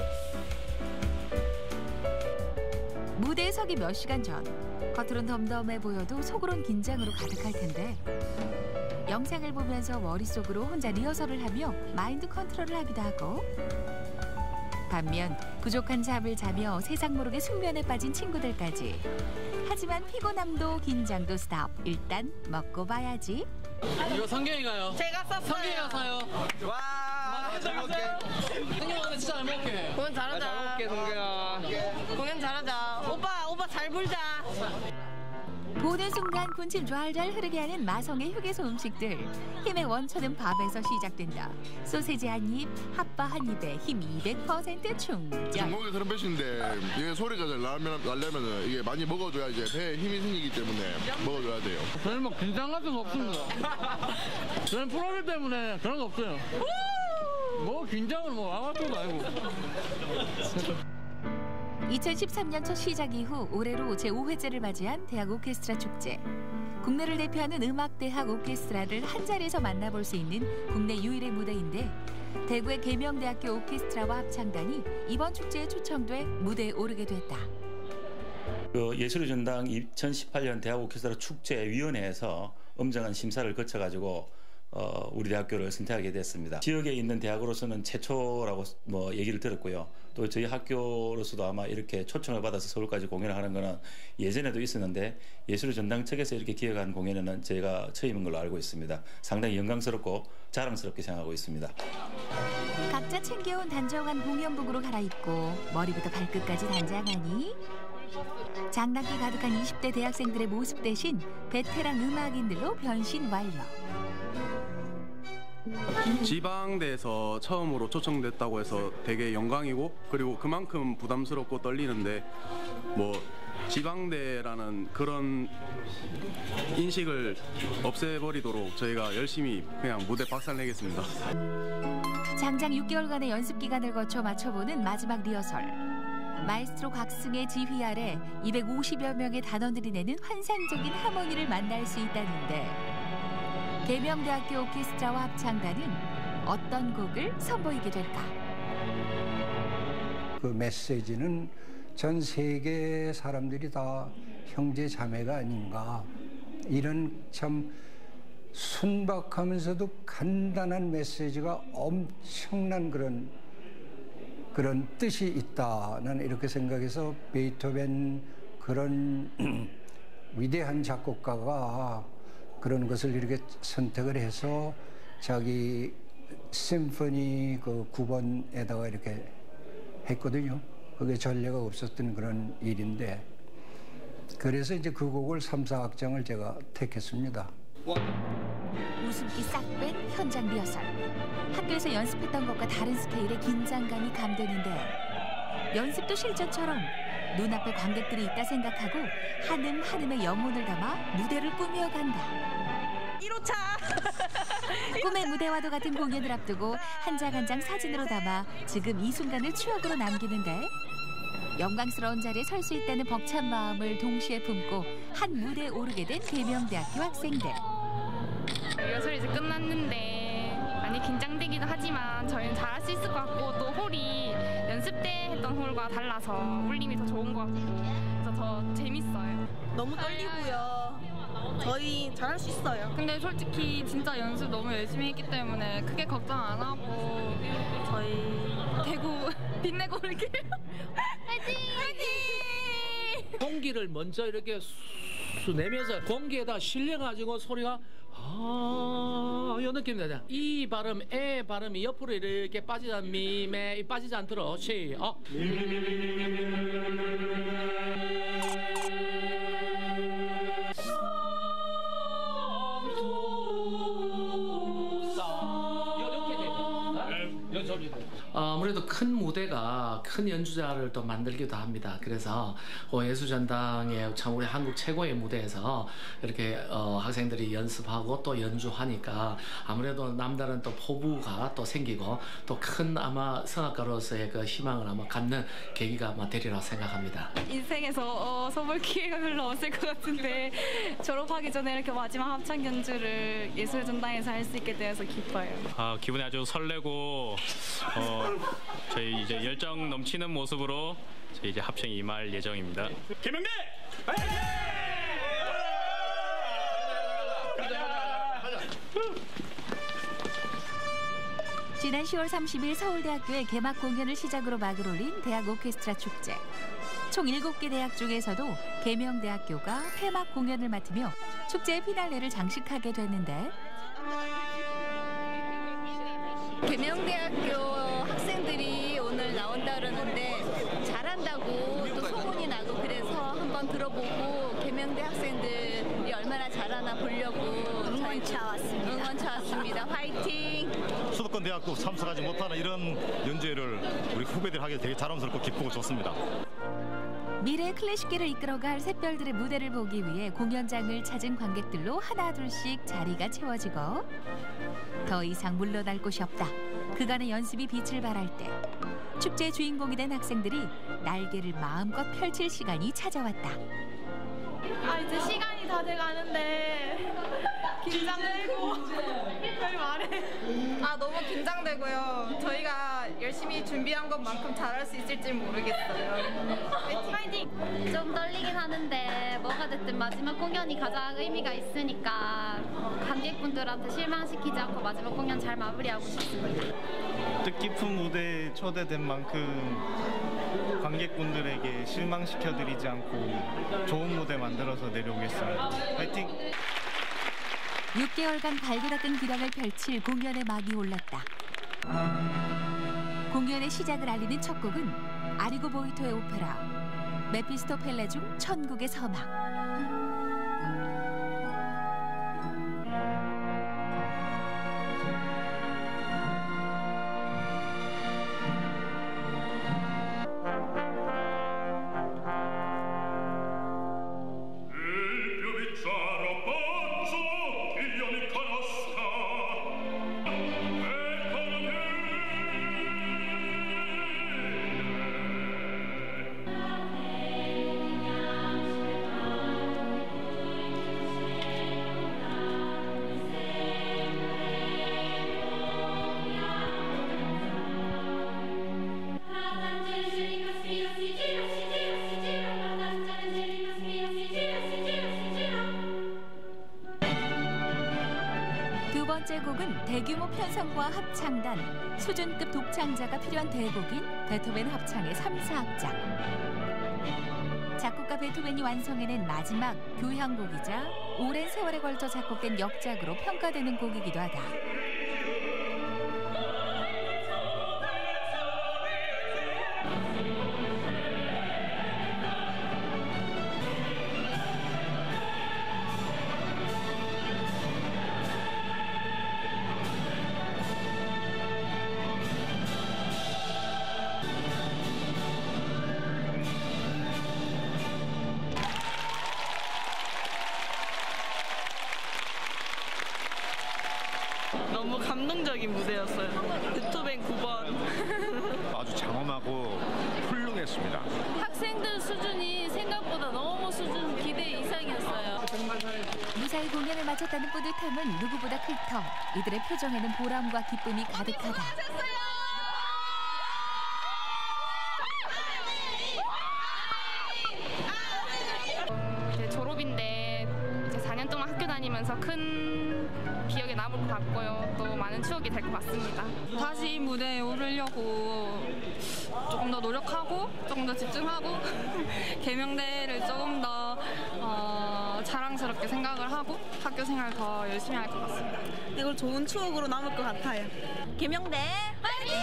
무대에 서기 몇 시간 전. 겉으론 덤덤해 보여도 속으론 긴장으로 가득할 텐데 영상을 보면서 머릿속으로 혼자 리허설을 하며 마인드 컨트롤을 하기도 하고, 반면 부족한 잠을 자며 세상 모르게 숙면에 빠진 친구들까지. 하지만 피곤함도 긴장도 스탑. 일단 먹고 봐야지. 이거 성경이가요. 제가 쌌어요. 성경이가 사요. 와, 잘 먹게. 성경아 근데 진짜 잘 먹게. 공연 잘하자. 잘 먹게 성경아. 공연 잘하자. 오빠 잘 불자. 보는 순간 군침 좔좔 흐르게 하는 마성의 휴게소 음식들. 힘의 원천은 밥에서 시작된다. 소세지 한 입, 핫바 한 입에 힘 200% 충전. 전공이 그런 배신데 이게 소리가 잘 나려면 이게 많이 먹어줘야 이제 배에 힘이 생기기 때문에 먹어줘야 돼요. 저는 뭐 긴장 같은 거 없습니다. 저는 프로그램 때문에 그런 거 없어요. 뭐 긴장은 뭐 아무것도 아니고. 2013년 첫 시작 이후 올해로 제5회째를 맞이한 대학 오케스트라 축제. 국내를 대표하는 음악대학 오케스트라를 한 자리에서 만나볼 수 있는 국내 유일의 무대인데 대구의 계명대학교 오케스트라와 합창단이 이번 축제에 초청돼 무대에 오르게 됐다. 예술의 전당 2018년 대학 오케스트라 축제위원회에서 엄정한 심사를 거쳐가지고 우리 대학교를 선택하게 됐습니다. 지역에 있는 대학으로서는 최초라고 얘기를 들었고요. 또 저희 학교로서도 아마 이렇게 초청을 받아서 서울까지 공연을 하는 거는 예전에도 있었는데 예술의 전당 측에서 이렇게 기획한 공연에는 저희가 처음인 걸로 알고 있습니다. 상당히 영광스럽고 자랑스럽게 생각하고 있습니다. 각자 챙겨온 단정한 공연복으로 갈아입고 머리부터 발끝까지 단장하니 장난기 가득한 20대 대학생들의 모습 대신 베테랑 음악인들로 변신 완료. 지방대에서 처음으로 초청됐다고 해서 되게 영광이고, 그리고 그만큼 부담스럽고 떨리는데 지방대라는 그런 인식을 없애버리도록 저희가 열심히 그냥 무대 박살내겠습니다. 장장 6개월간의 연습 기간을 거쳐 맞춰보는 마지막 리허설. 마에스트로 곽승의 지휘 아래 250여 명의 단원들이 내는 환상적인 하모니를 만날 수 있다는데 계명대학교 오케스트라와 합창단은 어떤 곡을 선보이게 될까? 그 메시지는 전 세계 사람들이 다 형제 자매가 아닌가, 이런 참 순박하면서도 간단한 메시지가 엄청난 그런 뜻이 있다. 나는 이렇게 생각해서 베토벤 그런 위대한 작곡가가 그런 것을 이렇게 선택을 해서 자기 심포니 그 9번에다가 이렇게 했거든요. 그게 전례가 없었던 그런 일인데, 그래서 이제 그 곡을 3, 4악장을 제가 택했습니다. 웃음기 싹 뺀 현장 리허설. 학교에서 연습했던 것과 다른 스케일의 긴장감이 감도는데 연습도 실전처럼 눈앞에 관객들이 있다 생각하고 한음 한음에 영혼을 담아 무대를 꾸며간다. 1호차! 꿈의 무대와도 같은 공연을 앞두고 한 장 한 장 사진으로 담아 지금 이 순간을 추억으로 남기는데 영광스러운 자리에 설 수 있다는 벅찬 마음을 동시에 품고 한 무대에 오르게 된 계명대학교 학생들. 리허설이 이제 끝났는데 많이 긴장되기도 하지만 저희는 잘할 수 있을 것 같고 또 홀이 연습 때 했던 홀과 달라서 울림이 더 좋은 것 같고 그래서 더 재밌어요. 너무 떨리고요. 저희 잘할 수 있어요. 근데 솔직히 진짜 연습 너무 열심히 했기 때문에 크게 걱정 안 하고 저희 대구 빛내고 올게요. 화이팅! 화이팅! 공기를 먼저 이렇게 내면서 공기에다 실려가지고 소리가 이 느낌입니다. 이 발음, 에 발음이 옆으로 이렇게 빠지지 않도록 시작. 아무래도 큰 무대가 큰 연주자를 또 만들기도 합니다. 그래서 예술전당의 참 우리 한국 최고의 무대에서 이렇게 학생들이 연습하고 또 연주하니까 아무래도 남다른 또 포부가 또 생기고 또 큰 아마 성악가로서의 그 희망을 아마 갖는 계기가 아마 되리라고 생각합니다. 인생에서 서볼 기회가 별로 없을 것 같은데 졸업하기 전에 이렇게 마지막 합창 연주를 예술전당에서 할 수 있게 되어서 기뻐요. 기분이 아주 설레고 저희 이제 열정 넘치는 모습으로 저희 이제 합창에 임할 예정입니다. 계명대! 지난 10월 30일 서울대학교의 개막 공연을 시작으로 막을 올린 대학 오케스트라 축제. 총 7개 대학 중에서도 계명대학교가 폐막 공연을 맡으며 축제의 피날레를 장식하게 됐는데 계명대학교 학생들이 오늘 나온다 그러는데 잘한다고 또 소문이 나고 그래서 한번 들어보고 계명대 학생들이 얼마나 잘하나 보려고 응원차 왔습니다. 화이팅! 수도권 대학도 참석하지 못하는 이런 연주회를 우리 후배들 하기 되게 자랑스럽고 기쁘고 좋습니다. 미래의 클래식계를 이끌어갈 샛별들의 무대를 보기 위해 공연장을 찾은 관객들로 하나둘씩 자리가 채워지고 더 이상 물러날 곳이 없다. 그간의 연습이 빛을 발할 때 축제의 주인공이 된 학생들이 날개를 마음껏 펼칠 시간이 찾아왔다. 이제 시간이 다 돼가는데 긴장되고 별 말해. 너무 긴장되고요. 저희가 열심히 준비한 것만큼 잘할 수 있을지 모르겠어요. 파이팅! 좀 떨리긴 하는데 뭐가 됐든 마지막 공연이 가장 의미가 있으니까 관객분들한테 실망시키지 않고 마지막 공연 잘 마무리하고 싶습니다. 뜻깊은 무대에 초대된 만큼 관객분들에게 실망시켜드리지 않고 좋은 무대 만들어서 내려오겠습니다. 파이팅! 6개월간 갈고 닦은 기량을 펼칠 공연의 막이 올랐다. 공연의 시작을 알리는 첫 곡은 아리고 보이토의 오페라 메피스토펠레 중 천국의 서막. 두 번째 곡은 대규모 편성과 합창단, 수준급 독창자가 필요한 대곡인 베토벤 합창의 3, 4악장. 작곡가 베토벤이 완성해낸 마지막 교향곡이자 오랜 세월에 걸쳐 작곡된 역작으로 평가되는 곡이기도 하다. 너무 감동적인 무대였어요. 베토벤 9번. 아주 장엄하고 훌륭했습니다. 학생들 수준이 생각보다 너무 수준 기대 이상이었어요. 무사히 공연을 마쳤다는 뿌듯함은 누구보다 클 터. 이들의 표정에는 보람과 기쁨이 가득하다. 이제 졸업인데 이제 4년 동안 학교 다니면서 큰 기억에 남을 것 같고요. 또 많은 추억이 될 것 같습니다. 다시 무대에 오르려고 조금 더 노력하고 조금 더 집중하고 계명대를 조금 더 자랑스럽게 생각을 하고 학교 생활 더 열심히 할 것 같습니다. 이걸 좋은 추억으로 남을 것 같아요. 계명대 화이팅!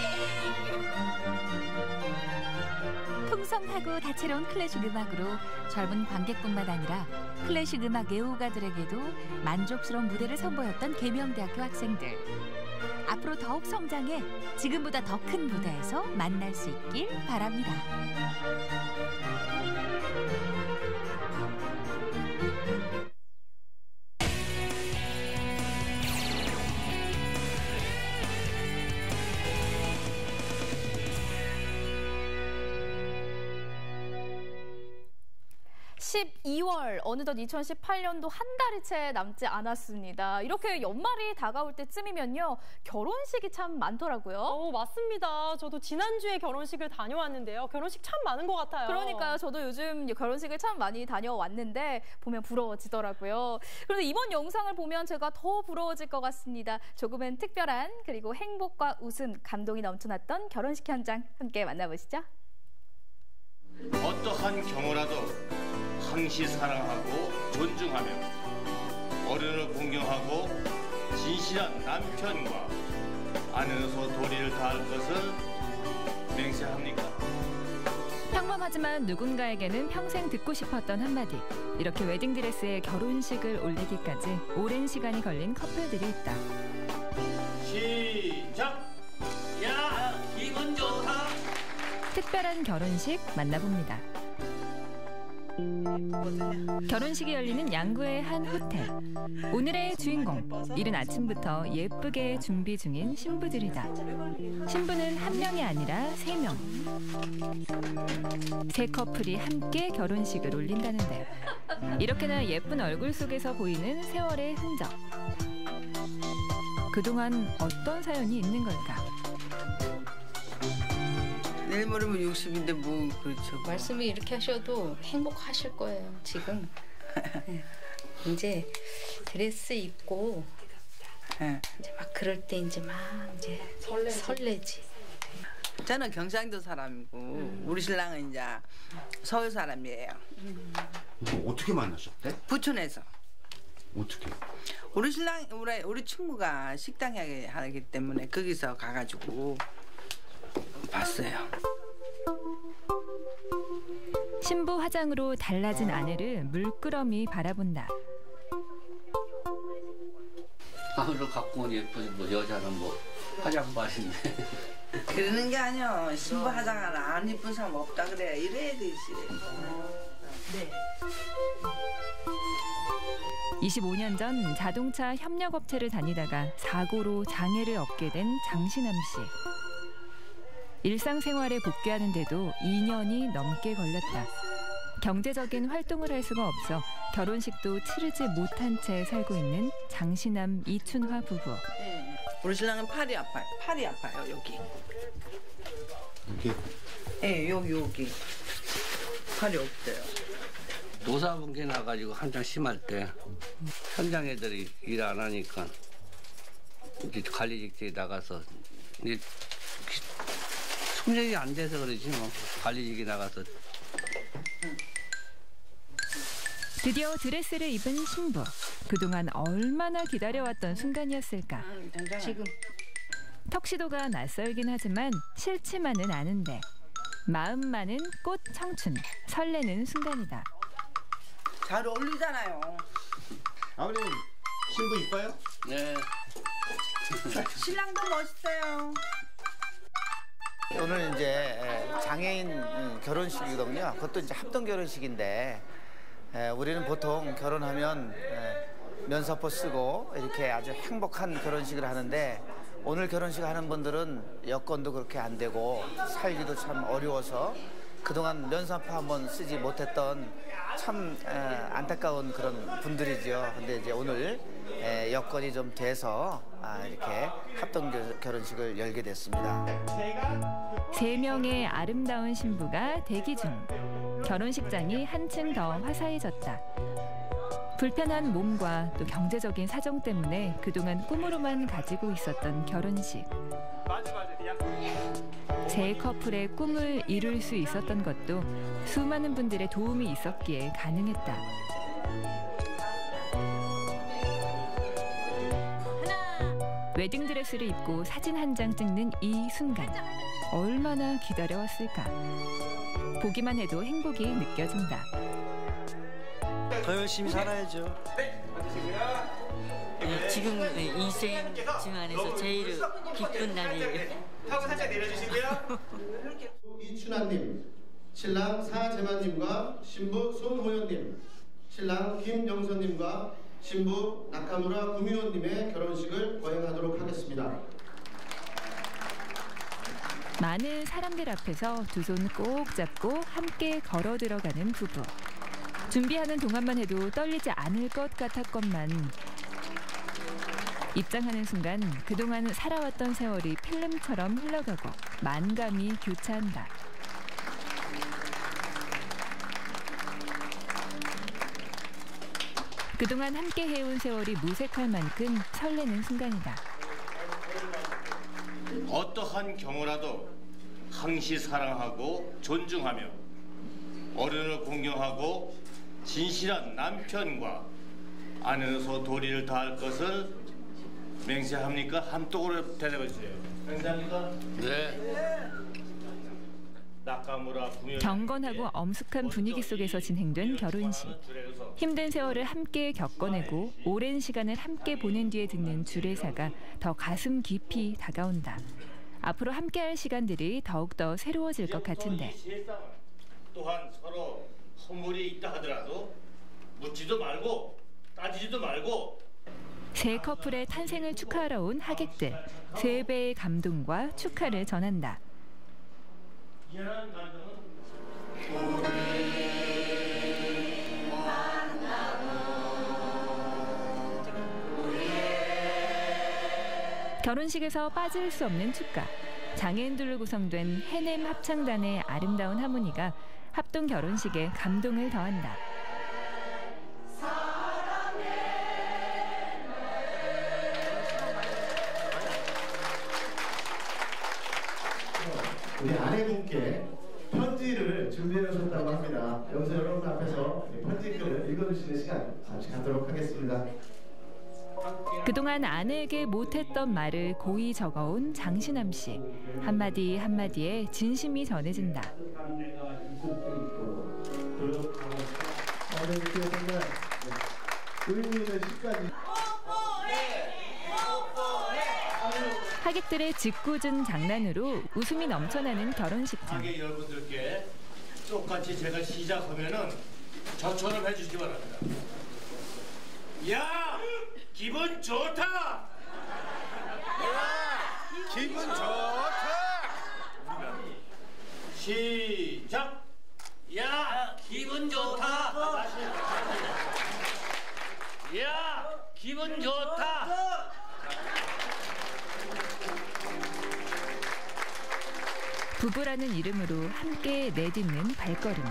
풍성하고 다채로운 클래식 음악으로 젊은 관객뿐만 아니라 클래식 음악 애호가들에게도 만족스러운 무대를 선보였던 계명대학교 학생들. 앞으로 더욱 성장해 지금보다 더 큰 무대에서 만날 수 있길 바랍니다. 어느덧 2018년도 한 달이 채 남지 않았습니다. 이렇게 연말이 다가올 때쯤이면요. 결혼식이 참 많더라고요. 맞습니다. 저도 지난주에 결혼식을 다녀왔는데요. 결혼식 참 많은 것 같아요. 그러니까요. 저도 요즘 결혼식을 참 많이 다녀왔는데 보면 부러워지더라고요. 그런데 이번 영상을 보면 제가 더 부러워질 것 같습니다. 조금은 특별한 그리고 행복과 웃음, 감동이 넘쳐났던 결혼식 현장 함께 만나보시죠. 어떠한 경우라도 항시 사랑하고 존중하며 어른을 공경하고 진실한 남편과 아내로서 도리를 다할 것을 맹세합니까? 평범하지만 누군가에게는 평생 듣고 싶었던 한마디. 이렇게 웨딩드레스에 결혼식을 올리기까지 오랜 시간이 걸린 커플들이 있다. 시작! 야, 기분 좋다! 특별한 결혼식 만나봅니다. 결혼식이 열리는 양구의 한 호텔. 오늘의 주인공, 이른 아침부터 예쁘게 준비 중인 신부들이다. 신부는 한 명이 아니라 3명. 3 커플이 함께 결혼식을 올린다는데 이렇게나 예쁜 얼굴 속에서 보이는 세월의 흔적. 그동안 어떤 사연이 있는 걸까? 내일 모레면 60인데 뭐 그렇죠. 말씀을 이렇게 하셔도 행복하실 거예요. 지금 이제 드레스 입고 이제 막 그럴 때 이제 막 이제 설레지. 저는 경상도 사람이고 우리 신랑은 이제 서울 사람이에요. 어떻게 만나셨대? 부천에서. 어떻게? 우리 신랑 우리 친구가 식당에 하기 때문에 거기서 가가지고 봤어요. 신부 화장으로 달라진 아내를 물끄러미 바라본다. 아무를 갖고 온 예쁜 뭐 여자는 뭐 화장도 하신데. 그러는 게 아니야. 신부 화장을 안 예쁜 사람 없다 그래. 이래야 되지. 네. 25년 전 자동차 협력업체를 다니다가 사고로 장애를 얻게 된 장신남 씨. 일상생활에 복귀하는데도 2년이 넘게 걸렸다. 경제적인 활동을 할 수가 없어 결혼식도 치르지 못한 채 살고 있는 장신남 이춘화 부부. 우리 신랑은 팔이 아파요. 팔이 아파요, 여기. 여기? 네, 여기. 팔이 없대요. 노사분기 나가지고 한창 심할 때 현장 애들이 일 안 하니까 이제 관리직들이 나가서 이제 숙련이 안 돼서 그러지 뭐. 관리직이 나가서. 드디어 드레스를 입은 신부. 그동안 얼마나 기다려왔던 순간이었을까. 지금 턱시도가 낯설긴 하지만 싫지만은 않은데 마음만은 꽃 청춘. 설레는 순간이다. 잘 어울리잖아요. 아버님 신부 이뻐요? 네. 신랑도 멋있어요. 오늘 이제 장애인 결혼식이거든요. 그것도 이제 합동 결혼식인데 우리는 보통 결혼하면 면사포 쓰고 이렇게 아주 행복한 결혼식을 하는데 오늘 결혼식 하는 분들은 여건도 그렇게 안 되고 살기도 참 어려워서 그동안 면사포 한번 쓰지 못했던 참 안타까운 그런 분들이죠. 근데 이제 오늘 여건이 좀 돼서 이렇게 합동 결혼식을 열게 됐습니다. 3명의 아름다운 신부가 대기 중 결혼식장이 한층 더 화사해졌다. 불편한 몸과 또 경제적인 사정 때문에 그동안 꿈으로만 가지고 있었던 결혼식. 새 커플의 꿈을 이룰 수 있었던 것도 수많은 분들의 도움이 있었기에 가능했다. 웨딩드레스를 입고 사진 한 장 찍는 이 순간. 얼마나 기다려왔을까. 보기만 해도 행복이 느껴진다. 더 열심히 살아야죠. 네, 지금 인생 중안에서 제일 기쁜 날이에요. 하고 살짝 내려주시고요. 이춘하님, 신랑 사재만님과 신부 손호연님, 신랑 김영선님과 신부 나카무라 구미호님의 결혼식을 거행하도록 하겠습니다. 많은 사람들 앞에서 두 손 꼭 잡고 함께 걸어 들어가는 부부. 준비하는 동안만 해도 떨리지 않을 것 같았건만 입장하는 순간 그동안 살아왔던 세월이 필름처럼 흘러가고 만감이 교차한다. 그동안 함께 해온 세월이 무색할 만큼 설레는 순간이다. 어떠한 경우라도 항시 사랑하고 존중하며 어른을 공경하고 진실한 남편과 아내로서 도리를 다할 것을 맹세합니까? 함독으로 대답해 주세요. 맹세합니까? 네. 경건하고 엄숙한 분위기 속에서 진행된 결혼식. 힘든 세월을 함께 겪어내고 오랜 시간을 함께 보낸 뒤에 듣는 주례사가 더 가슴 깊이 다가온다. 앞으로 함께할 시간들이 더욱더 새로워질 것 같은데. 또한 서로 허물이 있다 하더라도 묻지도 말고 따지지도 말고. 새 커플의 탄생을 축하하러 온 하객들. 3배의 감동과 축하를 전한다. 결혼식에서 빠질 수 없는 축가. 장애인들로 구성된 해냄 합창단의 아름다운 하모니가 합동 결혼식에 감동을 더한다. 우리 아내분께 편지를 준비해 오셨다고 합니다. 여기서 여러분 앞에서 편지글을 읽어주시는 시간 잠시 갖도록 하겠습니다. 그동안 아내에게 못했던 말을 고이 적어온 장신함 씨. 한마디 한마디에 진심이 전해진다. 하객들의 짓궂은 장난으로 웃음이 넘쳐나는 결혼식장. 하객 여러분들께 똑같이 제가 시작하면은 저처럼 해주시기 바랍니다. 야! 기분 좋다! 야! 기분 좋다! 시작! 야! 기분 좋다! 다시. 야! 기분 좋다! 부부라는 이름으로 함께 내딛는 발걸음.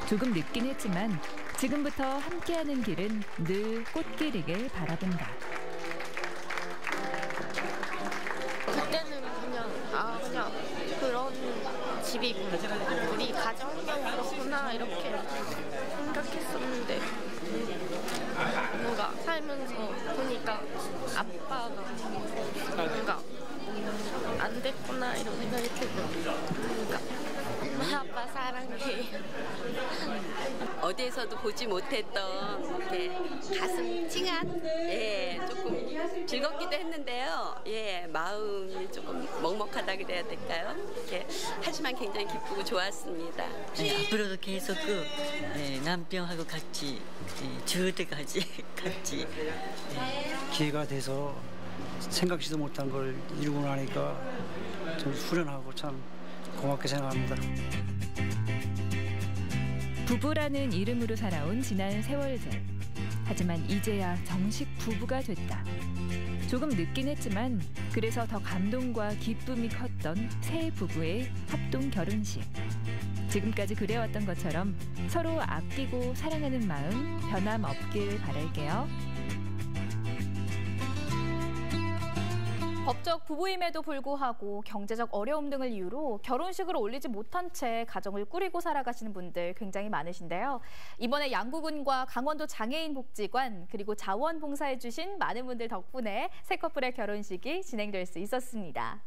조금 늦긴 했지만 지금부터 함께하는 길은 늘 꽃길이길 바라본다. 그때는 그냥 그런 집이구나, 우리 가정 환경이 그렇구나 이렇게 생각했었는데 뭔가 살면서 보니까 아빠가 뭔가 안 됐구나 이런 생각이 들으니까 엄마 아빠 사랑해. 어디에서도 보지 못했던 이렇게 가슴 찡한 조금 즐겁기도 했는데요. 마음이 조금 먹먹하다 그래야 될까요? 이렇게 하지만 굉장히 기쁘고 좋았습니다. 앞으로도 계속 남편하고 같이 죽을 때까지 같이 기회가 돼서 생각지도 못한 걸 이루고 나니까 좀 후련하고 참 고맙게 생각합니다. 부부라는 이름으로 살아온 지난 세월들. 하지만 이제야 정식 부부가 됐다. 조금 늦긴 했지만 그래서 더 감동과 기쁨이 컸던 새 부부의 합동 결혼식. 지금까지 그래왔던 것처럼 서로 아끼고 사랑하는 마음 변함없길 바랄게요. 법적 부부임에도 불구하고 경제적 어려움 등을 이유로 결혼식을 올리지 못한 채 가정을 꾸리고 살아가시는 분들 굉장히 많으신데요. 이번에 양구군과 강원도 장애인복지관 그리고 자원봉사해주신 많은 분들 덕분에 새 커플의 결혼식이 진행될 수 있었습니다.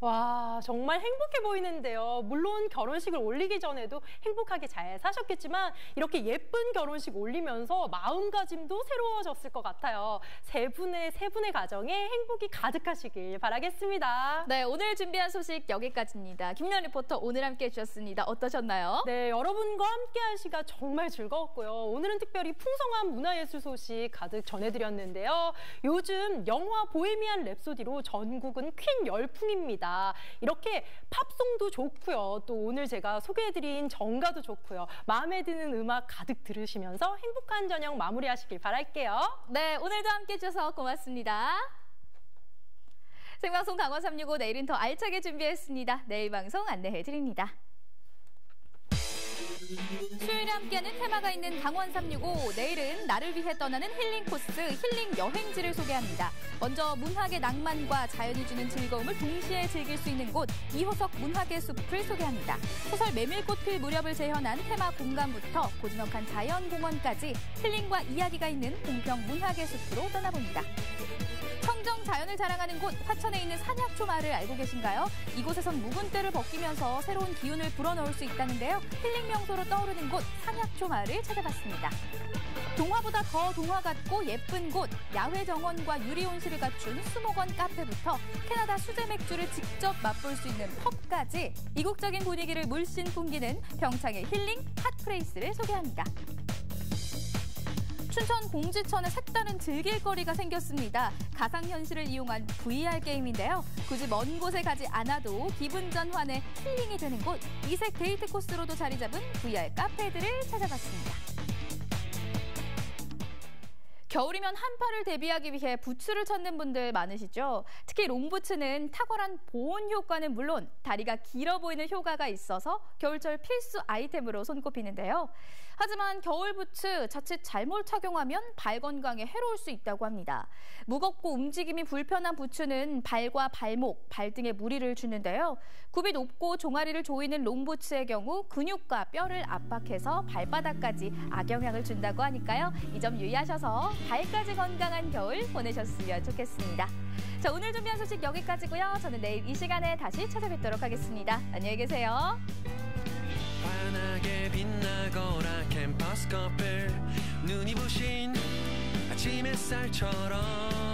와, 정말 행복해 보이는데요. 물론 결혼식을 올리기 전에도 행복하게 잘 사셨겠지만 이렇게 예쁜 결혼식 올리면서 마음가짐도 새로워졌을 것 같아요. 세 분의 가정에 행복이 가득하시길 바라겠습니다. 네, 오늘 준비한 소식 여기까지입니다. 김연 리포터 오늘 함께해 주셨습니다. 어떠셨나요? 네, 여러분과 함께한 시간 정말 즐거웠고요. 오늘은 특별히 풍성한 문화예술 소식 가득 전해드렸는데요. 요즘 영화 보헤미안 랩소디로 전국은 퀸 열풍입니다. 이렇게 팝송도 좋고요. 또 오늘 제가 소개해드린 정가도 좋고요. 마음에 드는 음악 가득 들으시면서 행복한 저녁 마무리하시길 바랄게요. 네, 오늘도 함께해 주셔서 고맙습니다. 생방송 강원 365 내일은 더 알차게 준비했습니다. 내일 방송 안내해드립니다. 수요일에 함께하는 테마가 있는 강원 365. 내일은 나를 위해 떠나는 힐링 코스, 힐링 여행지를 소개합니다. 먼저 문학의 낭만과 자연이 주는 즐거움을 동시에 즐길 수 있는 곳, 이호석 문학의 숲을 소개합니다. 소설 메밀꽃필 무렵을 재현한 테마 공간부터 고즈넉한 자연공원까지 힐링과 이야기가 있는 공평 문학의 숲으로 떠나봅니다. 청정 자연을 자랑하는 곳 화천에 있는 산약초 마을을 알고 계신가요? 이곳에선 묵은 때를 벗기면서 새로운 기운을 불어넣을 수 있다는데요. 힐링 명소로 떠오르는 곳 산약초 마을을 찾아봤습니다. 동화보다 더 동화 같고 예쁜 곳, 야외 정원과 유리 온실을 갖춘 수목원 카페부터 캐나다 수제 맥주를 직접 맛볼 수 있는 펍까지 이국적인 분위기를 물씬 풍기는 평창의 힐링 핫플레이스를 소개합니다. 춘천 공지천에 색다른 즐길거리가 생겼습니다. 가상현실을 이용한 VR 게임인데요. 굳이 먼 곳에 가지 않아도 기분 전환에 힐링이 되는 곳, 이색 데이트 코스로도 자리 잡은 VR 카페들을 찾아봤습니다. 겨울이면 한파를 대비하기 위해 부츠를 찾는 분들 많으시죠? 특히 롱부츠는 탁월한 보온 효과는 물론 다리가 길어 보이는 효과가 있어서 겨울철 필수 아이템으로 손꼽히는데요. 하지만 겨울 부츠 자칫 잘못 착용하면 발 건강에 해로울 수 있다고 합니다. 무겁고 움직임이 불편한 부츠는 발과 발목, 발등에 무리를 주는데요. 굽이 높고 종아리를 조이는 롱부츠의 경우 근육과 뼈를 압박해서 발바닥까지 악영향을 준다고 하니까요. 이 점 유의하셔서 발까지 건강한 겨울 보내셨으면 좋겠습니다. 자, 오늘 준비한 소식 여기까지고요. 저는 내일 이 시간에 다시 찾아뵙도록 하겠습니다. 안녕히 계세요. 환하게 빛나거라 캠퍼스 커플 눈이 부신 아침 햇살처럼